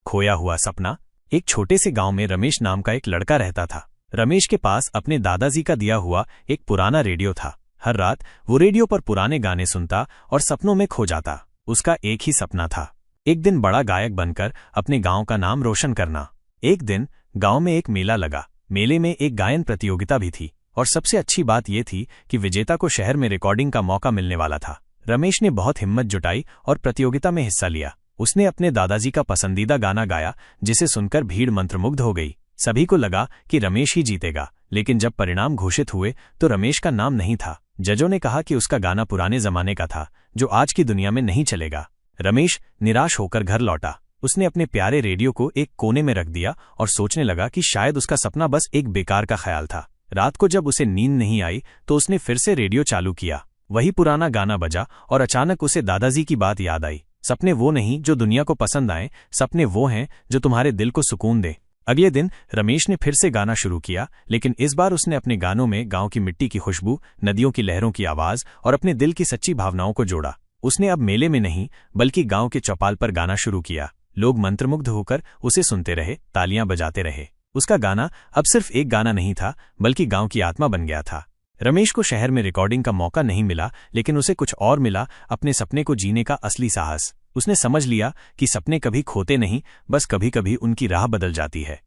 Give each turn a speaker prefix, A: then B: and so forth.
A: खोया हुआ सपना। एक छोटे से गांव में रमेश नाम का एक लड़का रहता था। रमेश के पास अपने दादाजी का दिया हुआ एक पुराना रेडियो था। हर रात वो रेडियो पर पुराने गाने सुनता और सपनों में खो जाता। उसका एक ही सपना था, एक दिन बड़ा गायक बनकर अपने गांव का नाम रोशन करना। एक दिन गांव में एक मेला लगा। मेले में एक गायन प्रतियोगिता भी थी और सबसे अच्छी बात यह थी कि विजेता को शहर में रिकॉर्डिंग का मौका मिलने वाला था। रमेश ने बहुत हिम्मत जुटाई और प्रतियोगिता में हिस्सा लिया। उसने अपने दादाजी का पसंदीदा गाना गाया, जिसे सुनकर भीड़ मंत्रमुग्ध हो गई। सभी को लगा कि रमेश ही जीतेगा, लेकिन जब परिणाम घोषित हुए तो रमेश का नाम नहीं था। जजों ने कहा कि उसका गाना पुराने जमाने का था, जो आज की दुनिया में नहीं चलेगा। रमेश निराश होकर घर लौटा। उसने अपने प्यारे रेडियो को एक कोने में रख दिया और सोचने लगा कि शायद उसका सपना बस एक बेकार का ख्याल था। रात को जब उसे नींद नहीं आई तो उसने फिर से रेडियो चालू किया। वही पुराना गाना बजा और अचानक उसे दादाजी की बात याद आई। सपने वो नहीं जो दुनिया को पसंद आए, सपने वो हैं जो तुम्हारे दिल को सुकून दें। अगले दिन रमेश ने फिर से गाना शुरू किया, लेकिन इस बार उसने अपने गानों में गांव की मिट्टी की खुशबू, नदियों की लहरों की आवाज और अपने दिल की सच्ची भावनाओं को जोड़ा। उसने अब मेले में नहीं बल्कि गांव के चौपाल पर गाना शुरू किया। लोग मंत्रमुग्ध होकर उसे सुनते रहे, तालियां बजाते रहे। उसका गाना अब सिर्फ एक गाना नहीं था, बल्कि गांव की आत्मा बन गया था। रमेश को शहर में रिकॉर्डिंग का मौका नहीं मिला, लेकिन उसे कुछ और मिला, अपने सपने को जीने का असली साहस। उसने समझ लिया कि सपने कभी खोते नहीं, बस कभी कभी उनकी राह बदल जाती है।